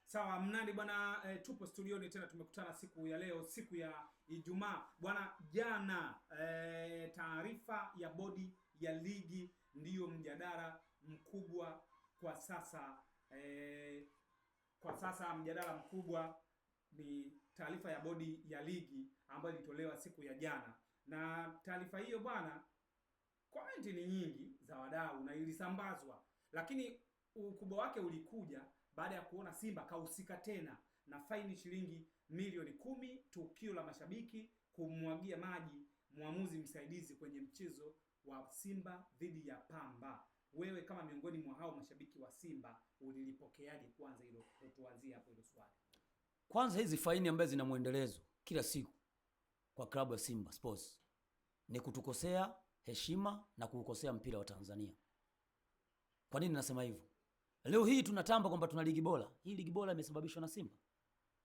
Sawa mnadi bwana, tupo studioni tena, tumekutana siku ya leo, siku ya Ijumaa bwana. Jana taarifa ya bodi ya ligi ndiyo mjadala mkubwa kwa sasa. Kwa sasa mjadala mkubwa ni taarifa ya bodi ya ligi ambayo ilitolewa siku ya jana, na taarifa hiyo bwana, komenti ni nyingi za wadau na ilisambazwa, lakini ukubwa wake ulikuja baada ya kuona Simba kahusika tena na faini shilingi milioni 10, tukio la mashabiki kumwagia maji mwamuzi msaidizi kwenye mchezo wa Simba dhidi ya Pamba. Wewe kama miongoni mwa hao mashabiki wa Simba ulilipokeaje? Kwanza hilo tuanzie hapo, hilo swali. Kwanza hizi faini ambazo zina muendelezo kila siku kwa klabu ya Simba Sports ni kutukosea heshima na kukosea mpira wa Tanzania. Kwa nini nasema hivyo? Leo hii tunatamba kwamba tuna ligi bora. Hii ligi bora imesababishwa na Simba.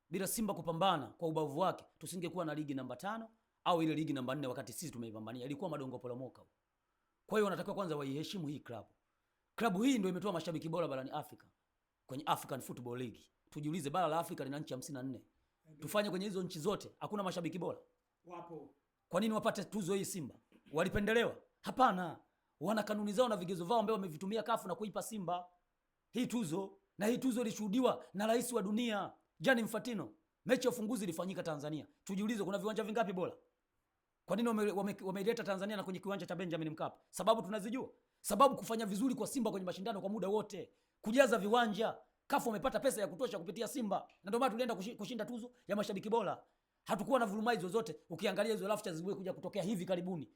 Bila Simba kupambana kwa ubavu wake, tusingekuwa na ligi namba 5 au ile ligi namba 4 wakati sisi tumeipambania. Ilikuwa madongo poromoka. Kwa hiyo wanatakiwa kwanza waiheshimu hii klabu. Klabu hii ndio imetoa mashabiki bora barani Afrika kwenye African Football League. Tujiulize, bara la Afrika lina nchi 54. Tufanye kwenye hizo nchi zote hakuna mashabiki bora? Wapo. Kwa nini wapate tuzo hii Simba? Walipendelewa? Hapana. Wana kanuni zao na vigezo vao ambao wamevitumia kafu na kuipa Simba hii tuzo, na hii tuzo ilishuhudiwa na rais wa dunia Gianni Infantino. Mechi ya ufunguzi ilifanyika Tanzania. Tujiulize, kuna viwanja vingapi bora? Kwa nini wameileta Tanzania na kwenye kiwanja cha Benjamin Mkapa? Sababu tunazijua. Sababu kufanya vizuri kwa Simba kwenye mashindano kwa muda wote, kujaza viwanja. Kafu wamepata pesa ya kutosha kupitia Simba, na ndio maana tulienda kushinda tuzo ya mashabiki bora. Hatukuwa na vurumai zozote. Ukiangalia hizo rafcha zilikuja kutokea hivi karibuni,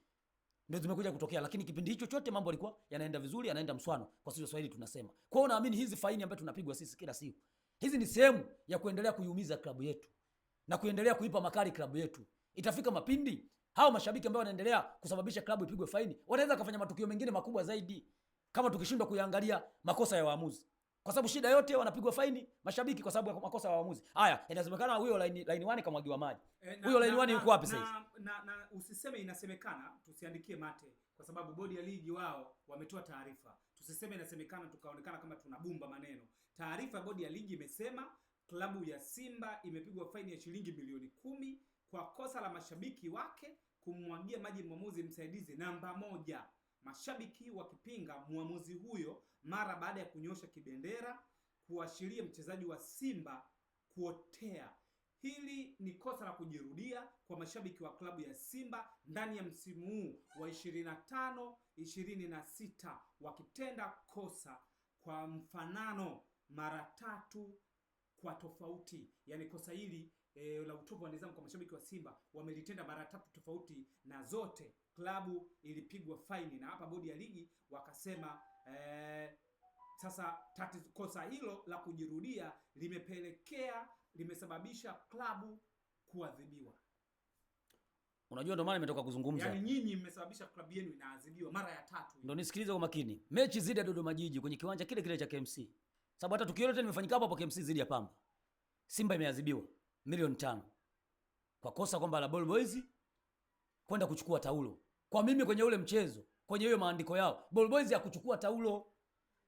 ndio zimekuja kutokea, lakini kipindi hicho chote mambo yalikuwa yanaenda vizuri, yanaenda mswano kwa sisi Waswahili tunasema. Kwa hiyo naamini hizi faini ambazo tunapigwa sisi kila siku, hizi ni sehemu ya kuendelea kuiumiza klabu yetu na kuendelea kuipa makali klabu yetu. Itafika mapindi hao mashabiki ambao wanaendelea kusababisha klabu ipigwe faini wanaweza kufanya matukio mengine makubwa zaidi, kama tukishindwa kuangalia makosa ya waamuzi. Kwa sababu shida yote wanapigwa faini mashabiki kwa sababu ya makosa ya waamuzi. Haya, inasemekana huyo line 1 kamwagiwa maji. Huyo line 1 yuko wapi sasa? Na usiseme inasemekana, tusiandikie mate kwa sababu bodi ya ligi wao wametoa taarifa. Tusiseme inasemekana tukaonekana kama tunabumba maneno. Taarifa ya bodi ya ligi imesema klabu ya Simba imepigwa faini ya shilingi milioni 10 kwa kosa la mashabiki wake kumwagia maji mwamuzi msaidizi namba 1. Mashabiki wakipinga muamuzi huyo mara baada ya kunyosha kibendera kuashiria mchezaji wa Simba kuotea. Hili ni kosa la kujirudia kwa mashabiki wa klabu ya Simba ndani ya msimu huu wa 25-26, wakitenda kosa kwa mfanano mara 3 kwa tofauti. Yaani kosa hili la utovu wa nidhamu kwa mashabiki wa Simba wamelitenda mara 3 tofauti, na zote klabu ilipigwa faini. Na hapa bodi ya ligi wakasema sasa kosa hilo la kujirudia limesababisha klabu kuadhibiwa. Unajua ndio maana nimetoka kuzungumza. Yaani nyinyi mmesababisha klabu yenu inaadhibiwa mara ya 3. Ndio nisikilize kwa makini. Mechi zidi ya Dodoma Jiji kwenye kiwanja kile kile cha KMC. Sababu hata tukio lote limefanyika hapo KMC zidi ya Pamba. Simba imeadhibiwa milioni 5 kwa kosa kwamba la Ball Boys kwenda kuchukua taulo. Kwa mimi kwenye ule mchezo, kwenye hiyo maandiko yao, Ball Boys hakuchukua taulo.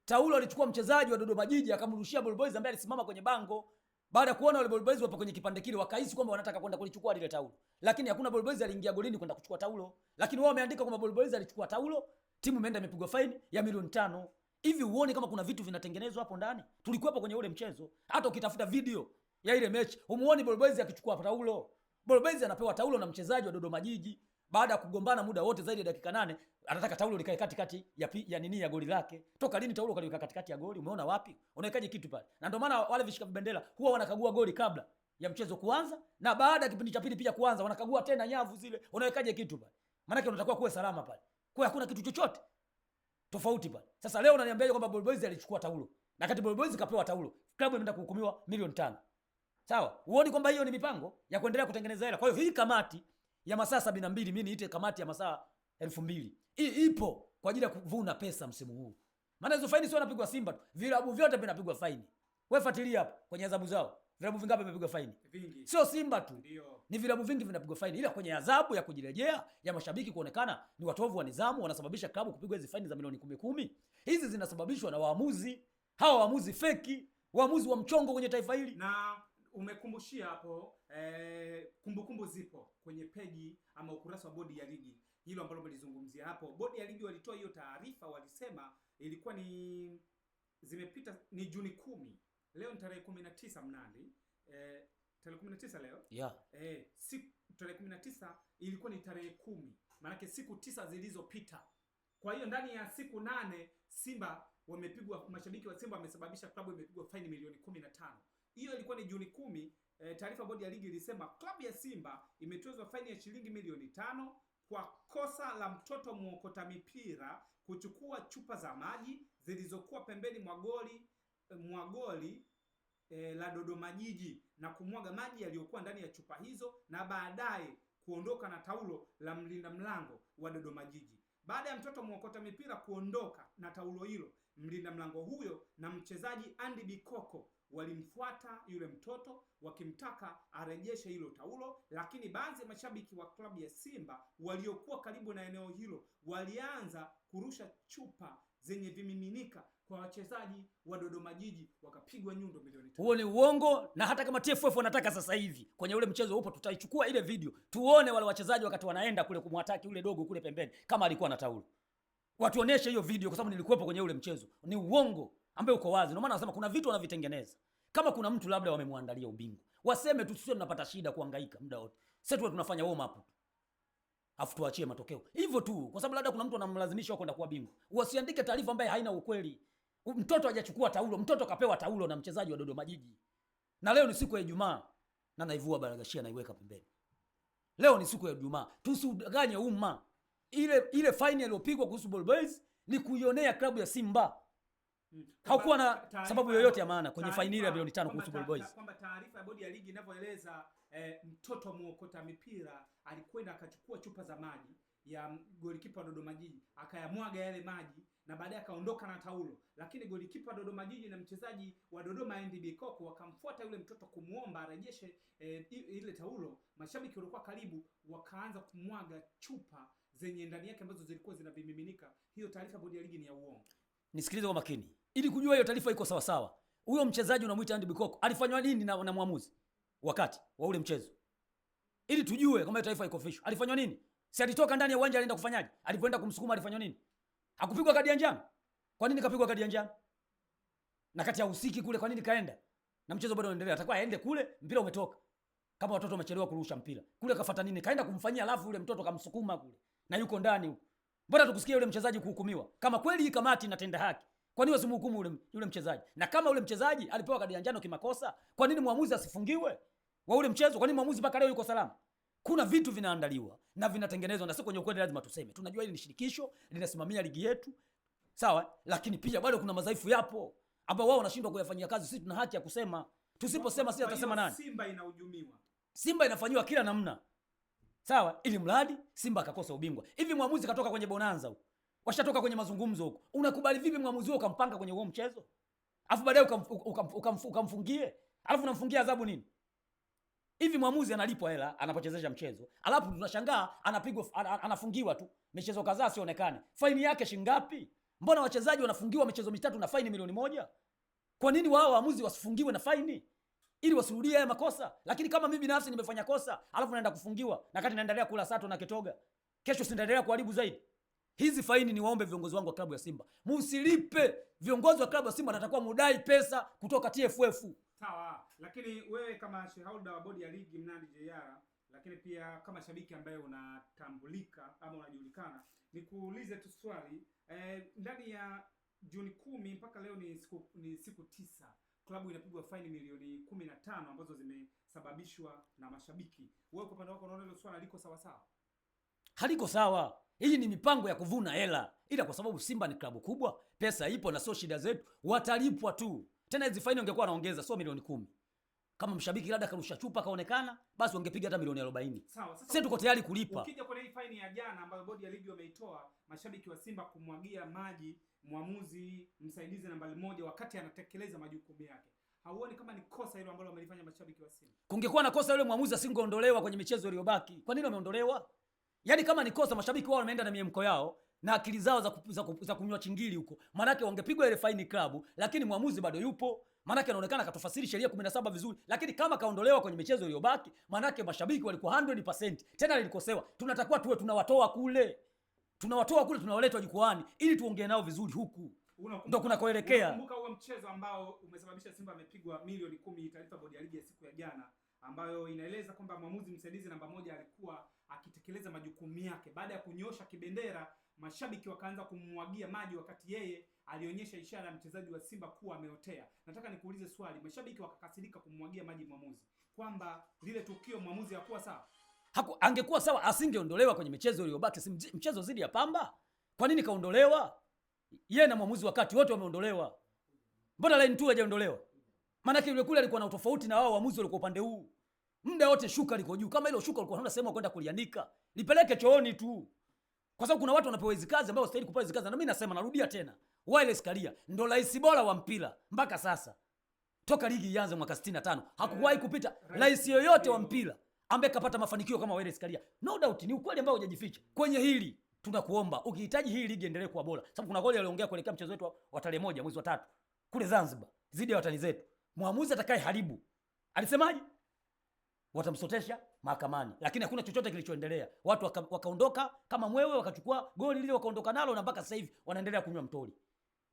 Taulo alichukua mchezaji wa Dodoma Jiji akamrushia Ball Boys ambaye alisimama kwenye bango. Baada ya kuona wale Ball Boys wapo kwenye kipande kile, wakahisi kwamba wanataka kwenda kulichukua lile taulo. Lakini hakuna Ball Boys aliingia golini kwenda kuchukua taulo. Lakini wao wameandika kwamba Ball Boys alichukua taulo, timu imeenda imepigwa faini ya milioni 5. Hivi uone kama kuna vitu vinatengenezwa hapo ndani? Tulikuwepo kwenye ule mchezo. Hata ukitafuta video ya ile mechi, umuone Ball Boys akichukua taulo. Ball Boys anapewa taulo na mchezaji wa Dodoma Jiji. Baada ya kugombana muda wote zaidi ya dakika 8, anataka taulo likae katikati ya goli lake. Toka lini taulo kaliweka katikati ya goli? Umeona wapi? Unawekaje kitu pale? Na ndio maana wale vishika vibendera huwa wanakagua goli kabla ya mchezo kuanza, na baada ya kipindi cha pili pia kuanza wanakagua tena nyavu zile. Unawekaje kitu pale? Maana yake unatakiwa kuwe salama pale. Kwa hakuna kitu chochote tofauti pale. Sasa leo unaniambia kwamba Ball Boys alichukua taulo, na kati Ball Boys kapewa taulo, klabu imeenda kuhukumiwa milioni 5. Sawa? Uone kwamba hiyo ni mipango ya kuendelea kutengeneza hela. Kwa hiyo hii kamati ya masaa 72, mimi niite kamati ya masaa 2000. Hii ipo kwa ajili ya kuvuna pesa msimu huu. Maana hizo faini sio wanapigwa Simba tu. Vilabu vyote vinapigwa faini. Wewe fuatilia hapo kwenye adhabu zao. Vilabu vingapi vimepigwa faini? Vingi. Sio Simba tu. Ndio. Ni vilabu vingi vinapigwa faini, ila kwenye adhabu ya kujirejea ya mashabiki kuonekana ni watovu wa nidhamu, wanasababisha klabu kupigwa hizo faini za milioni 10. Hizi zinasababishwa na waamuzi. Hawa waamuzi feki, waamuzi wa mchongo kwenye taifa hili. Na umekumbushia hapo kumbukumbu zipo kwenye peji ama ukurasa wa bodi ya ligi, hilo ambalo umelizungumzia hapo. Bodi ya ligi walitoa hiyo taarifa, walisema ilikuwa ni zimepita, ni Juni 10. Leo ni tarehe 19 Mnandi. Tarehe 19 leo. Yeah. Tarehe 19 ilikuwa ni tarehe 10. Maana siku 9 zilizopita. Kwa hiyo ndani ya siku 8 Simba wamepigwa, mashabiki wa Simba wamesababisha klabu imepigwa faini milioni 15. Hiyo ilikuwa ni Juni 10. Taarifa bodi ya ligi ilisema klabu ya Simba imetozwa faini ya shilingi milioni 5 kwa kosa la mtoto muokota mipira kuchukua chupa za maji zilizokuwa pembeni mwa goli la Dodoma Jiji na kumwaga maji yaliyokuwa ndani ya chupa hizo na baadaye kuondoka na taulo la mlinda mlango wa Dodoma Jiji. Baada ya mtoto muokota mipira kuondoka na taulo hilo, mlinda mlango huyo na mchezaji Andy Bikoko walimfuata yule mtoto wakimtaka arejeshe hilo taulo, lakini baadhi ya mashabiki wa klabu ya Simba waliokuwa karibu na eneo hilo walianza kurusha chupa zenye vimiminika kwa wachezaji wa Dodoma Jiji, wakapigwa nyundo milioni 5. Huo ni uongo, na hata kama TFF wanataka sasa hivi kwenye ule mchezo upo, tutaichukua ile video tuone wale wachezaji wakati wanaenda kule kumwataki ule dogo kule pembeni kama alikuwa na taulo. Watuoneshe hiyo video kwa sababu nilikuwepo kwenye ule mchezo. Ni uongo ambao uko wazi. Ndio maana nasema kuna vitu wanavitengeneza. Kama kuna mtu labda wamemwandalia ubingwa, waseme tu, sio tunapata shida kuhangaika muda wote. Sasa tu tunafanya warm up. Afu tuachie matokeo. Hivyo tu, kwa sababu labda kuna mtu anamlazimisha kwenda kuwa bingwa. Wasiandike taarifa ambayo haina ukweli. Mtoto hajachukua taulo, mtoto kapewa taulo na mchezaji wa Dodoma Jiji. Na leo ni siku ya Ijumaa na naivua Baragashia naiweka pembeni. Leo ni siku ya Ijumaa. Tusidanganye umma. Ile fine iliyopigwa kuhusu Ball Boys ni kuionea klabu ya Simba. Hakuwa na sababu yoyote ya maana kwenye faini ile ya milioni 5 kuhusu Ball Boys. Kwamba taarifa ya bodi ya ligi inavyoeleza, mtoto muokota mipira alikwenda akachukua chupa za maji ya golikipa wa Dodoma Jiji, akayamwaga yale maji na baadaye akaondoka na taulo, lakini golikipa wa Dodoma Jiji na mchezaji wa Dodoma Andy Bikoko wakamfuata yule mtoto kumuomba arejeshe ile taulo. Mashabiki walikuwa karibu wakaanza kumwaga chupa zenye ndani yake ambazo zilikuwa zinavimiminika. Hiyo taarifa bodi ya ligi ni ya uongo. Nisikilize kwa makini. Ili kujua hiyo taarifa iko sawa sawa. Huyo mchezaji unamuita Andy Bikoko alifanywa nini na muamuzi wakati wa ule mchezo? Ili tujue kama hiyo taarifa iko official. Alifanywa nini? Si alitoka ndani ya uwanja alienda kufanyaje? Alipoenda kumsukuma alifanywa nini? Hakupigwa kadi ya njano. Kwa nini kapigwa kadi ya njano? Na kati ya usiki kule kwa nini kaenda? Na mchezo bado unaendelea. Atakuwa aende kule, mpira umetoka. Kama watoto wamechelewa kurusha mpira. Kule kafuata nini? Kaenda kumfanyia, alafu yule mtoto kamsukuma kule. Na yuko ndani huko. Mbona tukusikia yule mchezaji kuhukumiwa? Kama kweli hii kamati inatenda haki, kwa nini wasimhukumu yule mchezaji? Na kama yule mchezaji alipewa kadi ya njano kimakosa, kwa nini muamuzi asifungiwe wa ule mchezo? Kwa nini muamuzi mpaka leo yuko salama? Kuna vitu vinaandaliwa na vinatengenezwa, na sio kwenye ukweli lazima tuseme. Tunajua hili ni shirikisho linasimamia ligi yetu. Sawa? Lakini pia bado kuna madhaifu yapo ambao wao wanashindwa kuyafanyia kazi. Sisi tuna haki ya kusema. Tusiposema sisi atasema nani? Simba inahujumiwa. Simba inafanywa kila namna. Sawa? Ili mradi Simba akakosa ubingwa. Hivi muamuzi katoka kwenye bonanza huko, washatoka kwenye mazungumzo huko, unakubali vipi muamuzi wao ukampanga kwenye huo mchezo? Alafu baadaye ukamfungie? Alafu unamfungia adhabu nini? Hivi muamuzi analipwa hela anapochezesha mchezo, alafu tunashangaa anapigwa, anafungiwa tu michezo kadhaa sionekane. Faini yake shingapi? Mbona wachezaji wanafungiwa michezo mitatu na faini milioni 1? Kwa nini wao waamuzi wasifungiwe na faini ili wasirudie haya makosa? Lakini kama mimi binafsi nimefanya kosa alafu naenda kufungiwa na kati naendelea kula sato na kitoga, kesho sitaendelea kuharibu zaidi. Hizi faini ni waombe viongozi wangu wa klabu ya Simba, msilipe. Viongozi wa klabu ya Simba natakuwa mudai pesa kutoka TFF. Sawa, lakini wewe kama shareholder wa bodi ya ligi Mnandi JR, lakini pia kama shabiki ambaye unatambulika ama unajulikana, nikuulize tu swali. Ndani ya Juni 10 mpaka leo ni siku 9. Klabu inapigwa faini milioni 15 ambazo zimesababishwa na mashabiki. Wewe kwa upande wako unaona hilo swala liko sawa sawa? Haliko sawa. Hii ni mipango ya kuvuna hela. Ila kwa sababu Simba ni klabu kubwa, pesa ipo na sio shida zetu, watalipwa tu. Tena hizi faini ungekuwa naongeza sio milioni 10. Kama mshabiki labda karusha chupa kaonekana, basi wangepiga hata milioni 40. Sawa, sasa sisi tuko tayari kulipa. Ukija kwenye hii faini ya jana ambayo bodi ya ligi wameitoa, mashabiki wa Simba kumwagia maji muamuzi msaidizi nambari 1 wakati anatekeleza majukumu yake. hauoni kama ni kosa hilo ambalo wamelifanya mashabiki wa Simba? Kungekuwa na kosa yule mwamuzi asingeondolewa kwenye michezo iliyobaki. Kwa nini wameondolewa? Yaani kama ni kosa, mashabiki wao wameenda na miemko yao na akili zao za kunywa chingili huko. Maanake wangepigwa ile faini klabu, lakini mwamuzi bado yupo. Maanake anaonekana katofasiri sheria 17 vizuri, lakini kama kaondolewa kwenye michezo iliyobaki, maanake mashabiki walikuwa 100%. Tena lilikosewa. Tunatakiwa tuwe tunawatoa kule. Tunawaleta jukwani ili tuongee nao vizuri huku. Ndio kunakoelekea. Unakumbuka huo mchezo ambao umesababisha Simba amepigwa milioni 10 taarifa bodi ya ligi ya siku ya jana, ambayo inaeleza kwamba mwamuzi msaidizi namba 1 alikuwa akitekeleza majukumu yake. Baada ya kunyosha kibendera, mashabiki wakaanza kumwagia maji wakati yeye alionyesha ishara ya mchezaji wa Simba kuwa ameotea. Nataka nikuulize swali, mashabiki wakakasirika kumwagia maji mwamuzi, kwamba lile tukio mwamuzi hakuwa sawa? Angekuwa sawa asingeondolewa kwenye michezo iliyobaki. Mchezo zidi ya Pamba, kwa nini kaondolewa? Yeye na mwamuzi wakati wote wameondolewa. Mbona line 2 hajaondolewa? Maana yule kule alikuwa na utofauti na wao waamuzi walikuwa upande huu. Muda wote shuka liko juu. Kama hilo shuka ulikuwa huna sehemu kwenda kuliandika, lipeleke chooni tu. Kwa sababu kuna watu wanapewa hizo kazi ambao wastahili kupewa hizo kazi. Na mimi nasema, narudia tena, Wallace Karia ndo rais bora wa mpira mpaka sasa. Toka ligi ianze mwaka 65 hakuwahi kupita rais yoyote wa mpira ambaye kapata mafanikio kama Wallace Karia. No doubt ni ukweli ambao hujajificha. Kwenye hili tunakuomba, ukihitaji hii ligi endelee kuwa bora. Sababu kuna goli aliongea kuelekea mchezo wetu wa tarehe 1 mwezi wa 3 kule Zanzibar zidi ya watani zetu. Muamuzi atakaye haribu, alisemaje? Watamsotesha mahakamani. Lakini hakuna chochote kilichoendelea. Watu wakaondoka kama mwewe, wakachukua goli lile wakaondoka nalo, na mpaka sasa hivi wanaendelea kunywa mtoli.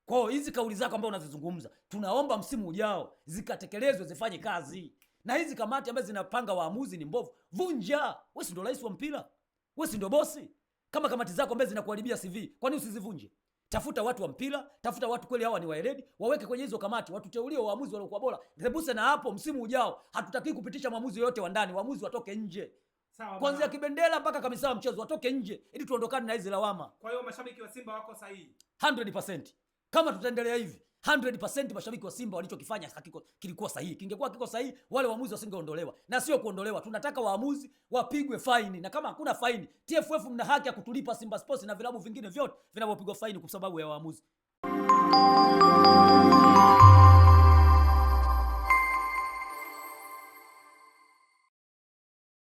Kwa hiyo hizi kauli zako ambazo unazizungumza, tunaomba msimu ujao zikatekelezwe, zifanye kazi. Na hizi kamati ambazo zinapanga waamuzi ni mbovu. Vunja. Wewe si ndo rais wa mpira? Wewe si ndo bosi? Kama kamati zako ambazo zinakuharibia CV, kwa nini usizivunje? Tafuta watu wa mpira, tafuta watu kweli hawa ni waeledi, waweke kwenye hizo kamati, watuteulie waamuzi waliokuwa bora. Thebuse na hapo msimu ujao hatutaki kupitisha maamuzi yote wa ndani, waamuzi watoke nje. Sawa. Kuanzia kibendera mpaka kamisa wa mchezo watoke nje ili tuondokane na hizo lawama. Kwa hiyo mashabiki wa Simba wako sahihi 100%. Kama tutaendelea hivi 100% mashabiki wa Simba walichokifanya kilikuwa sahihi. Kingekuwa kiko sahihi, wale waamuzi wasingeondolewa. Na sio kuondolewa, tunataka waamuzi wapigwe faini, na kama hakuna faini, TFF mna haki ya kutulipa Simba Sports na vilabu vingine vyote vinavyopigwa faini kwa sababu ya waamuzi.